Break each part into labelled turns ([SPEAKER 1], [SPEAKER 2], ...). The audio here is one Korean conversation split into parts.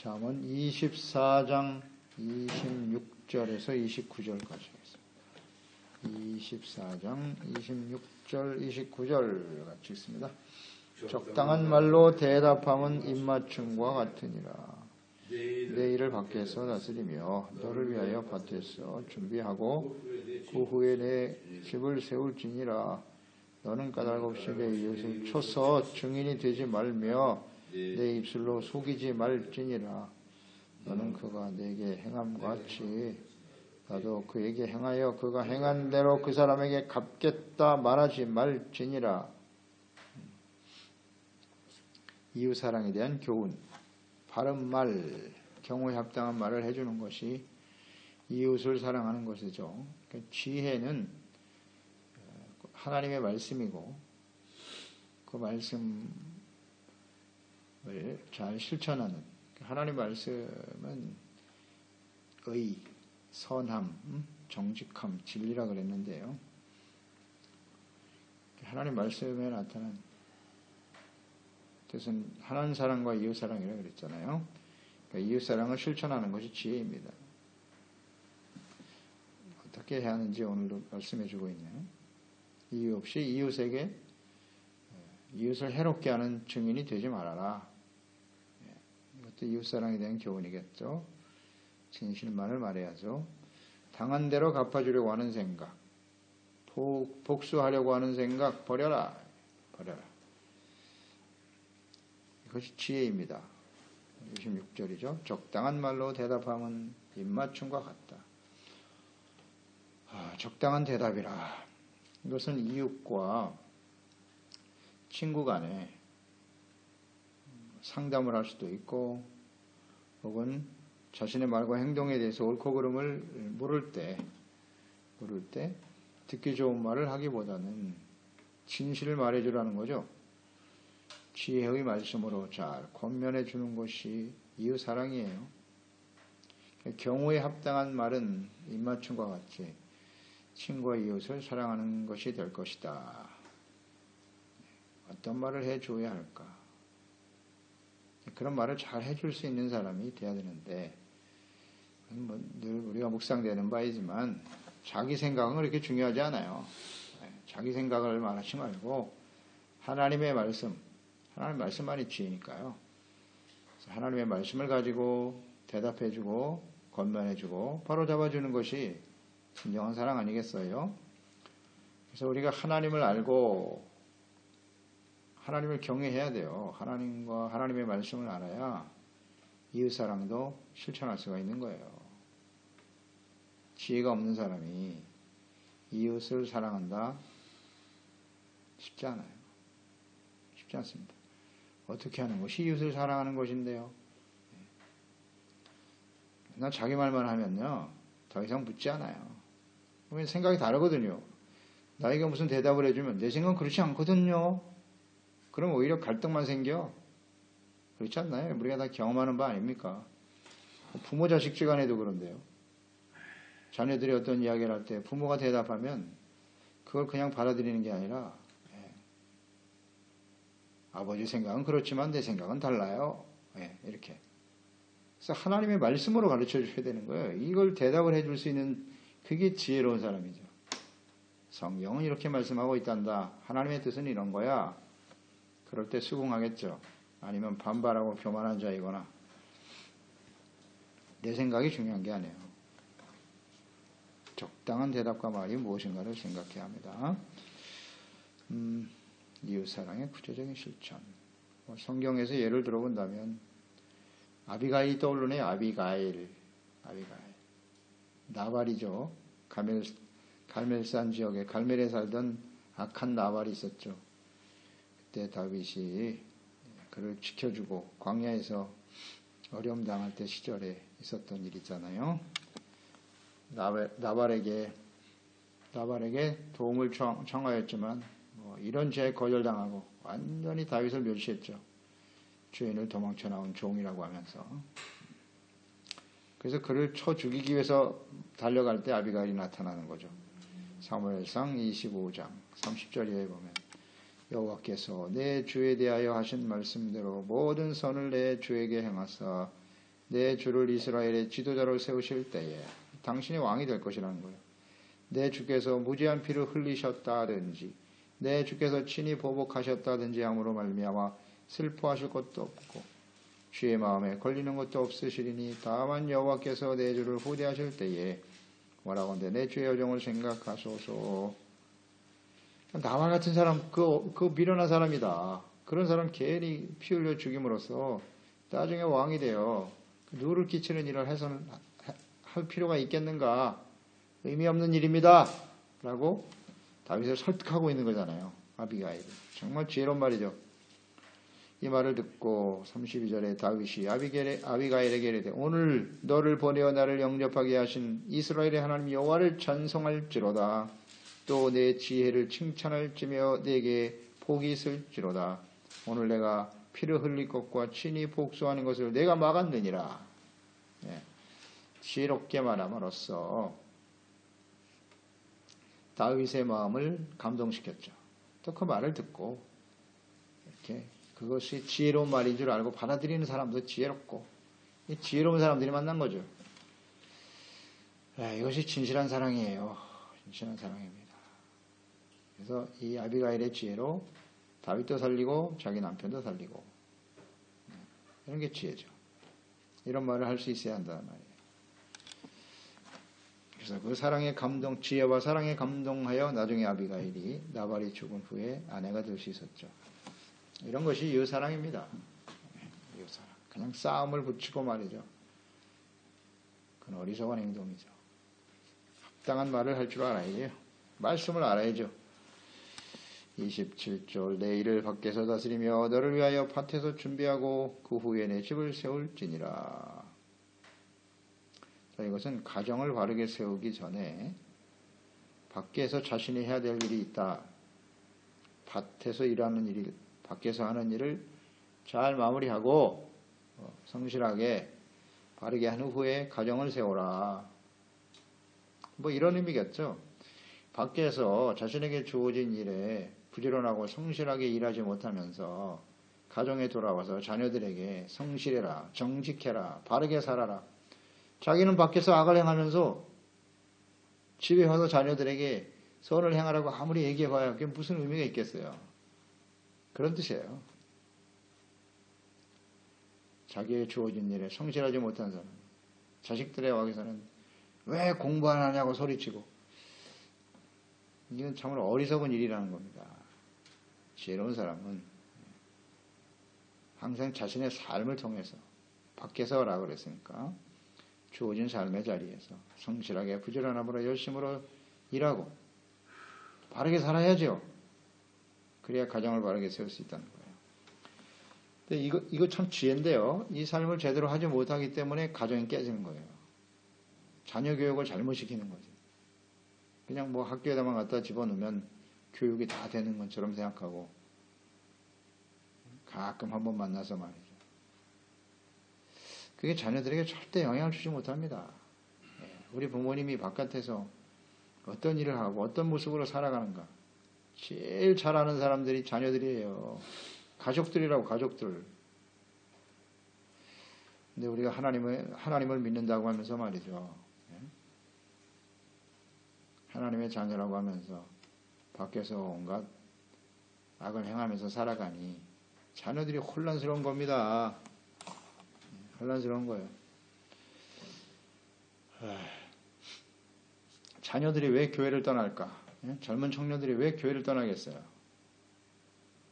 [SPEAKER 1] 잠언 24장 26절에서 29절까지 하겠습니다. 24장 26절 29절 같이 있습니다. 적당한 말로 대답함은 입맞춤과 같으니라. 내 일을 밖에서 다스리며 너를 위하여 밭에서 준비하고 그 후에 내 집을 세울지니라. 너는 까닭 없이 내 이웃을 쳐서 증인이 되지 말며 내 입술로 속이지 말지니라. 너는 그가 내게 행함 같이 나도 그에게 행하여 그가 행한 대로 그 사람에게 갚겠다 말하지 말지니라. 이웃사랑에 대한 교훈. 바른 말, 경우에 합당한 말을 해주는 것이 이웃을 사랑하는 것이죠. 그러니까 지혜는 하나님의 말씀이고 그 말씀을 잘 실천하는, 하나님 말씀은 의, 선함, 정직함, 진리라 그랬는데요. 하나님 말씀에 나타난 뜻은 하나님 사랑과 이웃 사랑이라고 그랬잖아요. 그러니까 이웃 사랑을 실천하는 것이 지혜입니다. 어떻게 해야 하는지 오늘도 말씀해 주고 있네요. 이유 없이 이웃을 해롭게 하는 증인이 되지 말아라. 이것도 이웃 사랑에 대한 교훈이겠죠. 진실만을 말해야죠. 당한 대로 갚아주려고 하는 생각, 복수하려고 하는 생각 버려라. 이것이 지혜입니다. 26절이죠. 적당한 말로 대답하면 입맞춤과 같다. 적당한 대답이라. 이것은 이웃과 친구 간에 상담을 할 수도 있고, 혹은 자신의 말과 행동에 대해서 옳고 그름을 물을 때 듣기 좋은 말을 하기보다는 진실을 말해주라는 거죠. 지혜의 말씀으로 잘 권면해 주는 것이 이웃 사랑이에요. 경우에 합당한 말은 입맞춤과 같이 친구와 이웃을 사랑하는 것이 될 것이다. 어떤 말을 해줘야 할까? 그런 말을 잘 해줄 수 있는 사람이 돼야 되는데, 늘 우리가 묵상되는 바이지만 자기 생각은 그렇게 중요하지 않아요. 자기 생각을 말하지 말고 하나님의 말씀만이 지혜니까요. 하나님의 말씀을 가지고 대답해주고 권면해주고 바로 잡아주는 것이 진정한 사랑 아니겠어요? 그래서 우리가 하나님을 알고 하나님을 경외해야 돼요. 하나님과 하나님의 말씀을 알아야 이웃사랑도 실천할 수가 있는 거예요. 지혜가 없는 사람이 이웃을 사랑한다? 쉽지 않아요. 쉽지 않습니다. 어떻게 하는 것이 이웃을 사랑하는 것인데요. 나 자기 말만 하면요, 더 이상 묻지 않아요. 생각이 다르거든요. 나에게 무슨 대답을 해주면 내 생각은 그렇지 않거든요. 그럼 오히려 갈등만 생겨. 그렇지 않나요? 우리가 다 경험하는 바 아닙니까? 부모 자식 간에도 그런데요. 자녀들이 어떤 이야기를 할 때 부모가 대답하면 그걸 그냥 받아들이는 게 아니라, 아버지 생각은 그렇지만 내 생각은 달라요. 이렇게. 그래서 하나님의 말씀으로 가르쳐 주셔야 되는 거예요. 이걸 대답을 해줄 수 있는, 그게 지혜로운 사람이죠. 성경은 이렇게 말씀하고 있단다. 하나님의 뜻은 이런 거야. 그럴 때 수긍하겠죠. 아니면 반발하고 교만한 자이거나. 내 생각이 중요한 게 아니에요. 적당한 대답과 말이 무엇인가를 생각해야 합니다. 이웃사랑의 구체적인 실천. 성경에서 예를 들어본다면 아비가일이 떠오르네요. 아비가일. 나발이죠. 갈멜산 지역에 갈멜에 살던 악한 나발이 있었죠. 그때 다윗이 그를 지켜주고 광야에서 어려움 당할 때 시절에 있었던 일이잖아요. 나발에게 도움을 청하였지만 이런 죄에 거절당하고 완전히 다윗을 멸시했죠. 주인을 도망쳐 나온 종이라고 하면서. 그래서 그를 쳐 죽이기 위해서 달려갈 때 아비가일이 나타나는 거죠. 사무엘상 25장 30절에 보면 여호와께서 내 주에 대하여 하신 말씀대로 모든 선을 내 주에게 행하사 내 주를 이스라엘의 지도자로 세우실 때에 당신이 왕이 될 것이라는 거예요. 내 주께서 무지한 피를 흘리셨다든지 내 주께서 친히 보복하셨다든지 함으로 말미암아 슬퍼하실 것도 없고 주의 마음에 걸리는 것도 없으시리니 다만 여호와께서 내 주를 후대하실 때에 뭐라고한데 내 주의 여정을 생각하소서. 나와 같은 사람 그 미련한 사람이다. 그런 사람 괜히 피 흘려 죽임으로써 나중에 왕이 되어 누를 끼치는 일을 해서는 할 필요가 있겠는가? 의미 없는 일입니다. 라고 다윗을 설득하고 있는 거잖아요. 아비가일이. 정말 지혜로운 말이죠. 이 말을 듣고 32절에 다윗이 아비가일에게 이르되 오늘 너를 보내어 나를 영접하게 하신 이스라엘의 하나님 여호와를 찬송할지로다. 또 내 지혜를 칭찬할지며 내게 복이 있을지로다. 오늘 내가 피를 흘릴 것과 친히 복수하는 것을 내가 막았느니라. 예. 지혜롭게 말함으로써 다윗의 마음을 감동시켰죠. 또 그 말을 듣고 이렇게 그것이 지혜로운 말인 줄 알고 받아들이는 사람도 지혜롭고 지혜로운 사람들이 만난 거죠. 이것이 진실한 사랑이에요. 진실한 사랑입니다. 그래서 이 아비가일의 지혜로 다윗도 살리고 자기 남편도 살리고 이런 게 지혜죠. 이런 말을 할 수 있어야 한다는 말이에요. 그래서 그 사랑의 감동, 지혜와 사랑에 감동하여 나중에 아비가일이 나발이 죽은 후에 아내가 될 수 있었죠. 이런 것이 이웃사랑입니다. 이웃사랑. 그냥 싸움을 붙이고 말이죠. 그건 어리석은 행동이죠. 합당한 말을 할 줄 알아야죠. 말씀을 알아야죠. 27절 내 일을 밖에서 다스리며 너를 위하여 밭에서 준비하고 그 후에 내 집을 세울지니라. 자, 이것은 가정을 바르게 세우기 전에 밖에서 자신이 해야 될 일이 있다. 밭에서 일하는 일이 밖에서 하는 일을 잘 마무리하고 성실하게 바르게 한 후에 가정을 세워라. 뭐 이런 의미겠죠. 밖에서 자신에게 주어진 일에 부지런하고 성실하게 일하지 못하면서 가정에 돌아와서 자녀들에게 성실해라, 정직해라, 바르게 살아라. 자기는 밖에서 악을 행하면서 집에 와서 자녀들에게 선을 행하라고 아무리 얘기해봐야 그게 무슨 의미가 있겠어요. 그런 뜻이에요. 자기의 주어진 일에 성실하지 못한 사람, 자식들에 와서는 왜 공부 안 하냐고 소리치고, 이건 참으로 어리석은 일이라는 겁니다. 지혜로운 사람은 항상 자신의 삶을 통해서 밖에서라고 그랬으니까 주어진 삶의 자리에서 성실하게 부지런함으로 열심으로 일하고 바르게 살아야죠. 그래야 가정을 바르게 세울 수 있다는 거예요. 근데 이거 참 지혜인데요. 이 삶을 제대로 하지 못하기 때문에 가정이 깨지는 거예요. 자녀 교육을 잘못 시키는 거죠. 그냥 뭐 학교에다만 갖다 집어넣으면 교육이 다 되는 것처럼 생각하고 가끔 한번 만나서 말이죠. 그게 자녀들에게 절대 영향을 주지 못합니다. 우리 부모님이 바깥에서 어떤 일을 하고 어떤 모습으로 살아가는가 제일 잘 아는 사람들이 자녀들이에요. 가족들이라고, 가족들. 근데 우리가 하나님을 믿는다고 하면서 말이죠. 하나님의 자녀라고 하면서 밖에서 온갖 악을 행하면서 살아가니 자녀들이 혼란스러운 겁니다. 혼란스러운 거예요. 자녀들이 왜 교회를 떠날까? 젊은 청년들이 왜 교회를 떠나겠어요?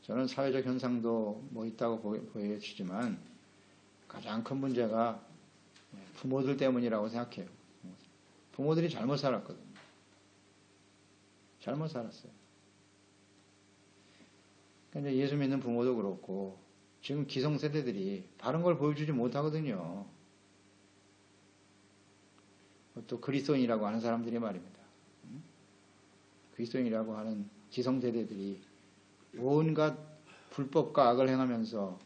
[SPEAKER 1] 저는 사회적 현상도 뭐 있다고 보여지지만 가장 큰 문제가 부모들 때문이라고 생각해요. 부모들이 잘못 살았거든요. 잘못 살았어요. 그러니까 예수 믿는 부모도 그렇고 지금 기성세대들이 바른 걸 보여주지 못하거든요. 또 그리스도인이라고 하는 사람들이 말입니다. 그리스도인이라고 하는 기성세대들이 온갖 불법과 악을 행하면서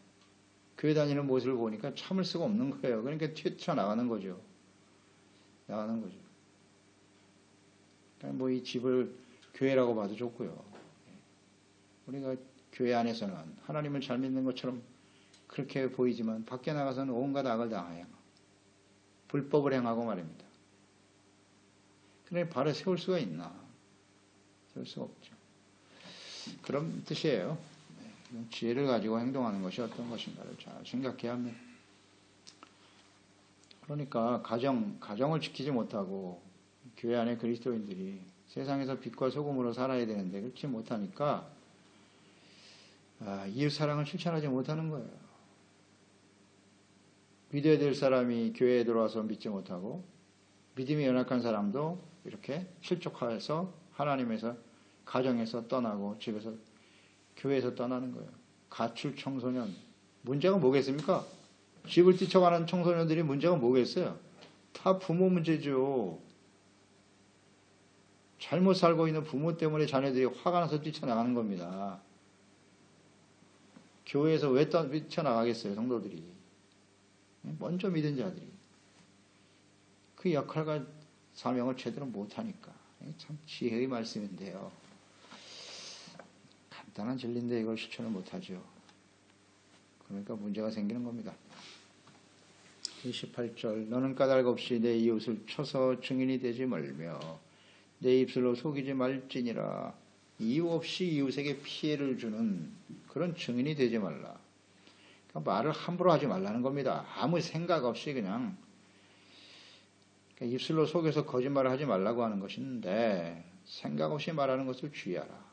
[SPEAKER 1] 교회 다니는 모습을 보니까 참을 수가 없는 거예요. 그러니까 뛰쳐나가는 거죠. 나가는 거죠. 그러니까 뭐 이 집을 교회라고 봐도 좋고요. 우리가 교회 안에서는 하나님을 잘 믿는 것처럼 그렇게 보이지만 밖에 나가서는 온갖 악을 당해요. 불법을 행하고 말입니다. 그러니 발에 세울 수가 있나? 세울 수가 없죠. 그런 뜻이에요. 지혜를 가지고 행동하는 것이 어떤 것인가를 잘 생각해야 합니다. 그러니까 가정을 지키지 못하고 교회 안에 그리스도인들이 세상에서 빛과 소금으로 살아야 되는데 그렇지 못하니까 이웃 사랑을 실천하지 못하는 거예요. 믿어야 될 사람이 교회에 들어와서 믿지 못하고 믿음이 연약한 사람도 이렇게 실족해서 하나님에서 가정에서 떠나고 집에서 교회에서 떠나는 거예요. 가출 청소년 문제가 뭐겠습니까? 집을 뛰쳐가는 청소년들이 문제가 뭐겠어요? 다 부모 문제죠. 잘못 살고 있는 부모 때문에 자녀들이 화가 나서 뛰쳐나가는 겁니다. 교회에서 왜 뛰쳐나가겠어요, 성도들이? 먼저 믿은 자들이. 그 역할과 사명을 제대로 못하니까. 참 지혜의 말씀인데요. 간단한 진리인데 이걸 실천을 못하죠. 그러니까 문제가 생기는 겁니다. 28절 너는 까닭 없이 내 이웃을 쳐서 증인이 되지 말며 내 입술로 속이지 말지니라. 이유 없이 이웃에게 피해를 주는 그런 증인이 되지 말라. 그러니까 말을 함부로 하지 말라는 겁니다. 아무 생각 없이 그냥 그러니까 입술로 속여서 거짓말을 하지 말라고 하는 것인데 생각 없이 말하는 것을 주의하라.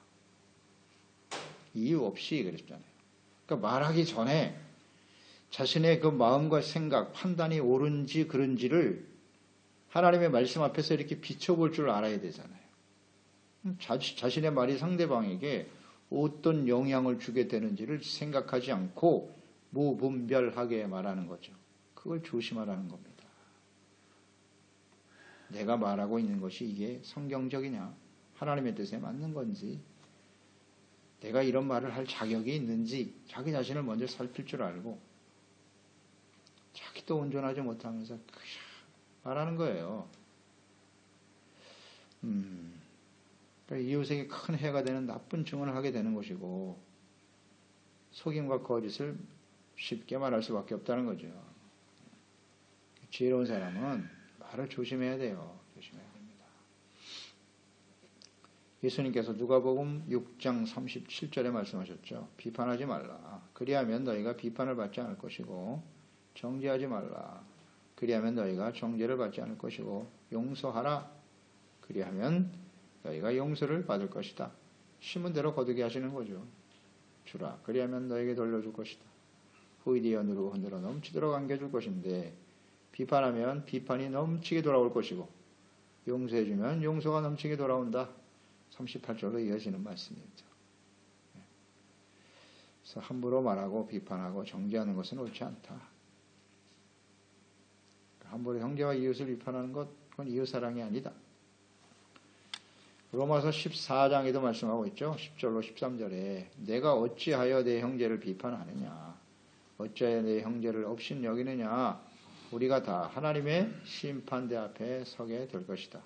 [SPEAKER 1] 이유 없이 그랬잖아요. 그러니까 말하기 전에 자신의 그 마음과 생각, 판단이 옳은지 그른지를 하나님의 말씀 앞에서 이렇게 비춰볼 줄 알아야 되잖아요. 자신의 말이 상대방에게 어떤 영향을 주게 되는지를 생각하지 않고 무분별하게 말하는 거죠. 그걸 조심하라는 겁니다. 내가 말하고 있는 것이 이게 성경적이냐, 하나님의 뜻에 맞는 건지, 내가 이런 말을 할 자격이 있는지 자기 자신을 먼저 살필 줄 알고 자기도 온전하지 못하면서 말하는 거예요. 그러니까 이웃에게 큰 해가 되는 나쁜 증언을 하게 되는 것이고 속임과 거짓을 쉽게 말할 수밖에 없다는 거죠. 지혜로운 사람은 말을 조심해야 돼요. 조심해야 됩니다. 예수님께서 누가복음 6장 37절에 말씀하셨죠. 비판하지 말라. 그리하면 너희가 비판을 받지 않을 것이고 정죄하지 말라. 그리하면 너희가 정죄를 받지 않을 것이고 용서하라. 그리하면 너희가 용서를 받을 것이다. 심은 대로 거두게 하시는 거죠. 주라. 그리하면 너에게 돌려줄 것이다. 후이디어 누르고 흔들어 넘치도록 안겨줄 것인데 비판하면 비판이 넘치게 돌아올 것이고 용서해주면 용서가 넘치게 돌아온다. 38절로 이어지는 말씀입니다. 그래서 함부로 말하고 비판하고 정죄하는 것은 옳지 않다. 함부로 형제와 이웃을 비판하는 것, 그건 이웃사랑이 아니다. 로마서 14장에도 말씀하고 있죠. 10절로 13절에 내가 어찌하여 내 형제를 비판하느냐, 어찌하여 내 형제를 업신 여기느냐, 우리가 다 하나님의 심판대 앞에 서게 될 것이다.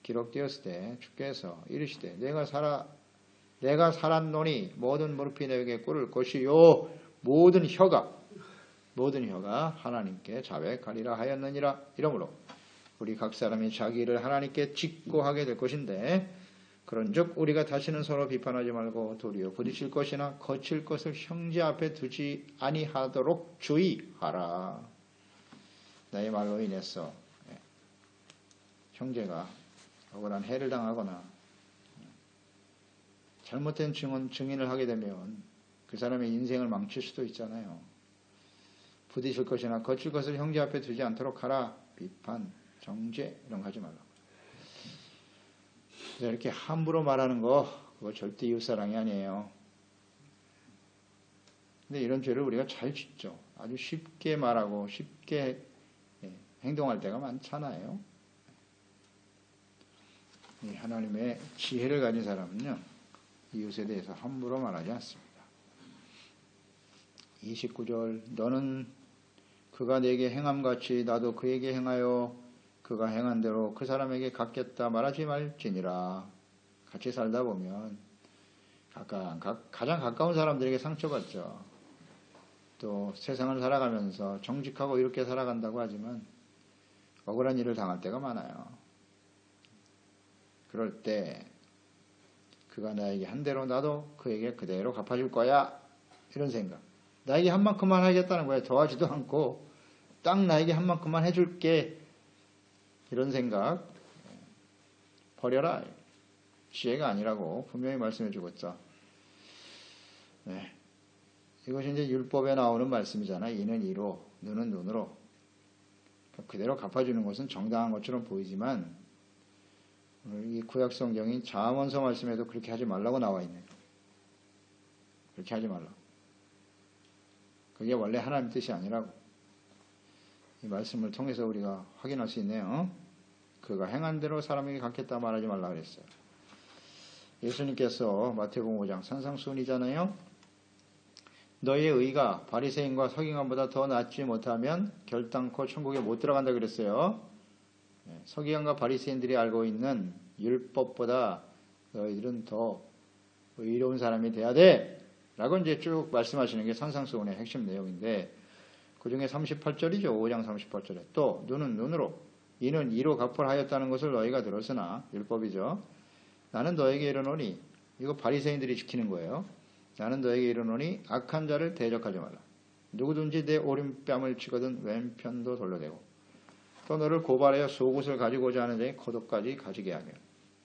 [SPEAKER 1] 기록되었을 때 주께서 이르시되 내가 살았노니 모든 무릎이 내게 꿇을 것이요 모든 혀가 하나님께 자백하리라 하였느니라. 이러므로 우리 각 사람이 자기 일을 하나님께 짓고 하게 될 것인데 그런즉 우리가 다시는 서로 비판하지 말고 도리어 부딪힐 것이나 거칠 것을 형제 앞에 두지 아니하도록 주의하라. 나의 말로 인해서 형제가 억울한 해를 당하거나 잘못된 증인을 하게 되면 그 사람의 인생을 망칠 수도 있잖아요. 부딪힐 것이나 거칠 것을 형제 앞에 두지 않도록 하라. 비판, 정죄 이런 거 하지 말라고. 이렇게 함부로 말하는 거 그거 절대 이웃사랑이 아니에요. 근데 이런 죄를 우리가 잘 짓죠. 아주 쉽게 말하고 쉽게 행동할 때가 많잖아요. 이 하나님의 지혜를 가진 사람은요, 이웃에 대해서 함부로 말하지 않습니다. 29절 너는 그가 내게 행함같이 나도 그에게 행하여 그가 행한 대로 그 사람에게 갚겠다 말하지 말지니라. 같이 살다 보면 가장 가까운 사람들에게 상처받죠. 또 세상을 살아가면서 정직하고 이렇게 살아간다고 하지만 억울한 일을 당할 때가 많아요. 그럴 때 그가 나에게 한 대로 나도 그에게 그대로 갚아줄 거야. 이런 생각. 나에게 한 만큼만 하겠다는 거야. 더하지도 않고 딱 나에게 한 만큼만 해줄게. 이런 생각 버려라. 지혜가 아니라고 분명히 말씀해 주고 있죠. 네. 이것이 이제 율법에 나오는 말씀이잖아. 이는 이로, 눈은 눈으로. 그대로 갚아주는 것은 정당한 것처럼 보이지만 이 구약 성경인 잠언서 말씀에도 그렇게 하지 말라고 나와 있네요. 그렇게 하지 말라고. 그게 원래 하나님 뜻이 아니라고. 이 말씀을 통해서 우리가 확인할 수 있네요. 그가 행한 대로 사람에게 갚겠다 말하지 말라 그랬어요. 예수님께서 마태복음 5장 산상수훈이잖아요. 너희의 의가 바리새인과 서기관보다 더 낫지 못하면 결단코 천국에 못 들어간다 그랬어요. 서기관과 바리새인들이 알고 있는 율법보다 너희들은 더 의로운 사람이 돼야 돼 라고 이제 쭉 말씀하시는 게 산상수훈의 핵심 내용인데 그 중에 38절이죠. 5장 38절에 또 눈은 눈으로 이는 이로 갚을하였다는 것을 너희가 들었으나 율법이죠. 나는 너에게 이르노니 이거 바리새인들이 지키는 거예요. 나는 너에게 이르노니 악한 자를 대적하지 말라. 누구든지 내 오른뺨을 치거든 왼편도 돌려대고 또 너를 고발하여 속옷을 가지고자 하는 자의 겉옷까지 가지게 하며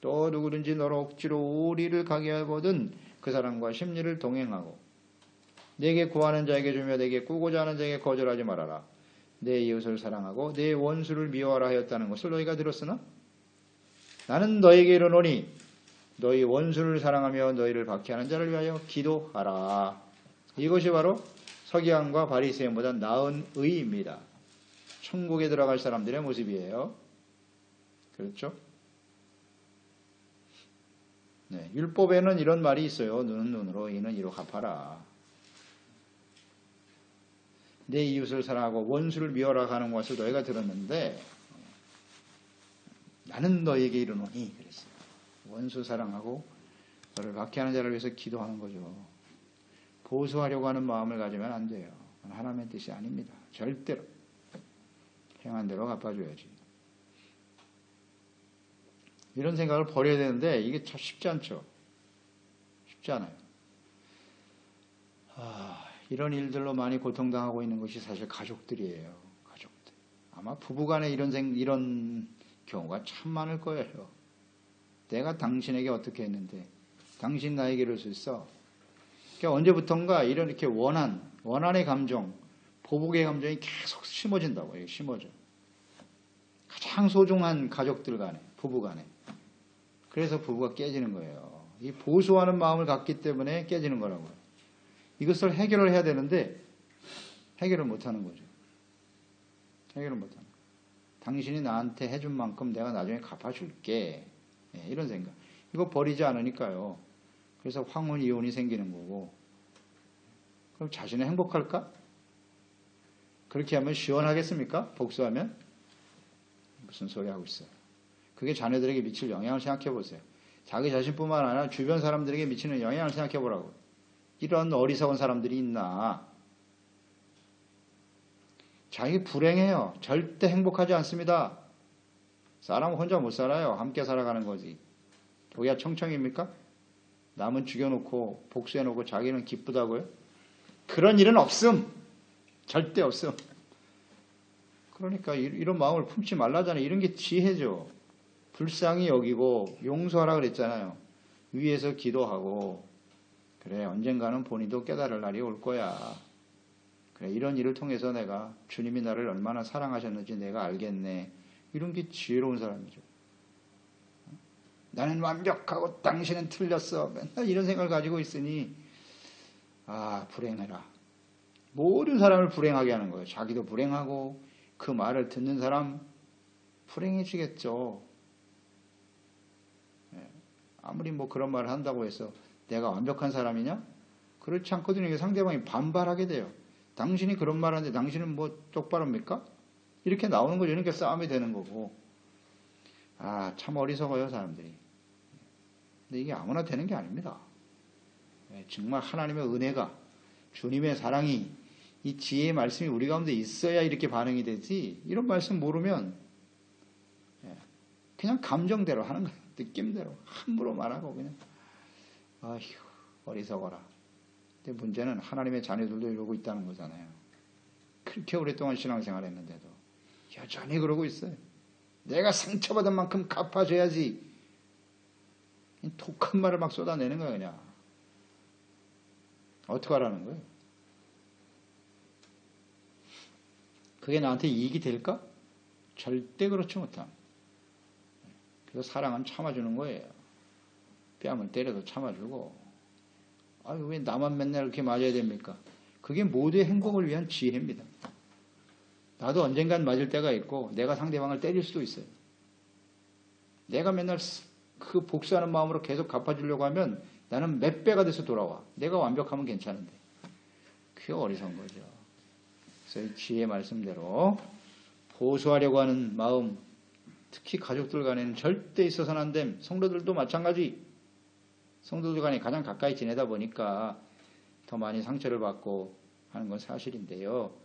[SPEAKER 1] 또 누구든지 너를 억지로 오리를 가게 하거든 그 사람과 심리를 동행하고 내게 구하는 자에게 주며 내게 꾸고자 하는 자에게 거절하지 말아라. 내 이웃을 사랑하고 내 원수를 미워하라 하였다는 것을 너희가 들었으나 나는 너에게 이르노니 너희 원수를 사랑하며 너희를 박해하는 자를 위하여 기도하라. 이것이 바로 서기관과 바리새인보다 나은 의입니다. 천국에 들어갈 사람들의 모습이에요. 그렇죠? 네, 율법에는 이런 말이 있어요. 눈은 눈으로 이는 이로 갚아라. 내 이웃을 사랑하고 원수를 미워라 하는 것을 너희가 들었는데 나는 너에게 이르노니 그랬어요. 원수 사랑하고 너를 박해하는 자를 위해서 기도하는 거죠. 보수하려고 하는 마음을 가지면 안 돼요. 하나님의 뜻이 아닙니다. 절대로. 행한 대로 갚아줘야지. 이런 생각을 버려야 되는데 이게 참 쉽지 않죠. 쉽지 않아요. 이런 일들로 많이 고통당하고 있는 것이 사실 가족들이에요. 가족들. 아마 부부간에 이런 경우가 참 많을 거예요. 내가 당신에게 어떻게 했는데 당신 나에게 이럴 수 있어. 그러니까 언제부턴가 이렇게 원한의 감정, 보복의 감정이 계속 심어진다고. 이게 심어져. 가장 소중한 가족들 간에, 부부 간에. 그래서 부부가 깨지는 거예요. 이 보수하는 마음을 갖기 때문에 깨지는 거라고요. 이것을 해결을 해야 되는데 해결을 못하는 거죠. 해결을 못하는 거예요. 당신이 나한테 해준 만큼 내가 나중에 갚아줄게. 이런 생각. 이거 버리지 않으니까요. 그래서 황혼 이혼이 생기는 거고. 그럼 자신은 행복할까? 그렇게 하면 시원하겠습니까? 복수하면? 무슨 소리 하고 있어요. 그게 자녀들에게 미칠 영향을 생각해 보세요. 자기 자신뿐만 아니라 주변 사람들에게 미치는 영향을 생각해 보라고. 이런 어리석은 사람들이 있나? 자기 불행해요. 절대 행복하지 않습니다. 사람은 혼자 못 살아요. 함께 살아가는 거지. 거기가 청청입니까? 남은 죽여놓고 복수해놓고 자기는 기쁘다고요? 그런 일은 없음. 절대 없음. 그러니까 이런 마음을 품지 말라잖아요. 이런 게 지혜죠. 불쌍히 여기고 용서하라 그랬잖아요. 위에서 기도하고 그래 언젠가는 본인도 깨달을 날이 올 거야. 그래 이런 일을 통해서 내가 주님이 나를 얼마나 사랑하셨는지 내가 알겠네. 이런 게 지혜로운 사람이죠. 나는 완벽하고 당신은 틀렸어. 맨날 이런 생각을 가지고 있으니 불행해라. 모든 사람을 불행하게 하는 거예요. 자기도 불행하고 그 말을 듣는 사람 불행해지겠죠. 아무리 뭐 그런 말을 한다고 해서 내가 완벽한 사람이냐? 그렇지 않거든요. 상대방이 반발하게 돼요. 당신이 그런 말 하는데 당신은 뭐 똑바로입니까? 이렇게 나오는 거죠. 이렇게 싸움이 되는 거고. 참 어리석어요, 사람들이. 근데 이게 아무나 되는 게 아닙니다. 정말 하나님의 은혜가, 주님의 사랑이, 이 지혜의 말씀이 우리 가운데 있어야 이렇게 반응이 되지, 이런 말씀 모르면 그냥 감정대로 하는 거예요. 느낌대로 함부로 말하고 그냥 아휴 어리석어라. 근데 문제는 하나님의 자녀들도 이러고 있다는 거잖아요. 그렇게 오랫동안 신앙생활 했는데도 여전히 그러고 있어요. 내가 상처받은 만큼 갚아줘야지. 독한 말을 막 쏟아내는 거예요. 그냥 어떻게 하라는 거예요? 그게 나한테 이익이 될까? 절대 그렇지 못함. 그래서 사랑은 참아주는 거예요. 뺨을 때려도 참아주고 아유 왜 나만 맨날 이렇게 맞아야 됩니까? 그게 모두의 행복을 위한 지혜입니다. 나도 언젠간 맞을 때가 있고 내가 상대방을 때릴 수도 있어요. 내가 맨날 그 복수하는 마음으로 계속 갚아주려고 하면 나는 몇 배가 돼서 돌아와. 내가 완벽하면 괜찮은데. 그게 어리석은 거죠. 그래서 이 지혜 말씀대로 보수하려고 하는 마음, 특히 가족들 간에는 절대 있어서는 안 됨. 성도들도 마찬가지. 성도들 간에 가장 가까이 지내다 보니까 더 많이 상처를 받고 하는 건 사실인데요.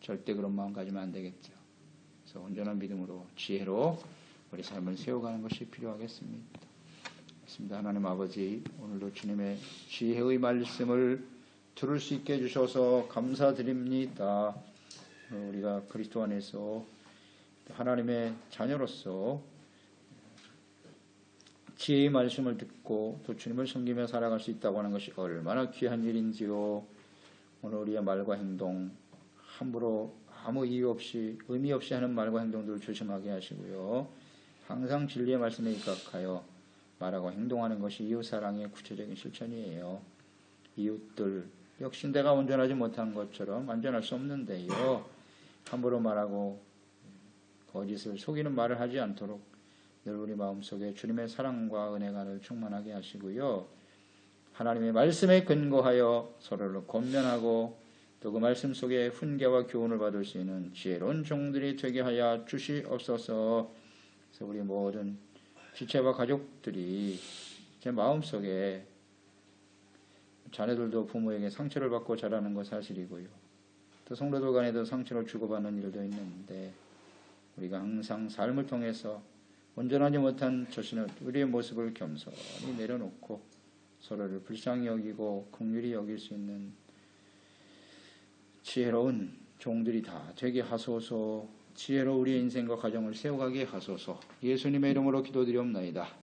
[SPEAKER 1] 절대 그런 마음 가지면 안 되겠죠. 그래서 온전한 믿음으로 지혜로 우리 삶을 세워가는 것이 필요하겠습니다. 그렇습니다. 하나님 아버지, 오늘도 주님의 지혜의 말씀을 들을 수 있게 해주셔서 감사드립니다. 우리가 그리스도 안에서 하나님의 자녀로서 지혜의 말씀을 듣고 또 주님을 섬기며 살아갈 수 있다고 하는 것이 얼마나 귀한 일인지요. 오늘 우리의 말과 행동 함부로 아무 이유 없이 의미 없이 하는 말과 행동들을 조심하게 하시고요. 항상 진리의 말씀에 입각하여 말하고 행동하는 것이 이웃사랑의 구체적인 실천이에요. 이웃들 역시 내가 온전하지 못한 것처럼 완전할 수 없는데요. 함부로 말하고 거짓을 속이는 말을 하지 않도록 늘 우리 마음속에 주님의 사랑과 은혜가 늘 충만하게 하시고요. 하나님의 말씀에 근거하여 서로를 권면하고 또 그 말씀 속에 훈계와 교훈을 받을 수 있는 지혜로운 종들이 되게 하여 주시옵소서. 그래서 우리 모든 지체와 가족들이 제 마음속에 자녀들도 부모에게 상처를 받고 자라는 것 사실이고요. 또 성도들 간에도 상처를 주고받는 일도 있는데 우리가 항상 삶을 통해서 온전하지 못한 자신의 우리의 모습을 겸손히 내려놓고 서로를 불쌍히 여기고 긍휼히 여길 수 있는 지혜로운 종들이 다 되게 하소서. 지혜로 우리의 인생과 가정을 세워가게 하소서. 예수님의 이름으로 기도드리옵나이다.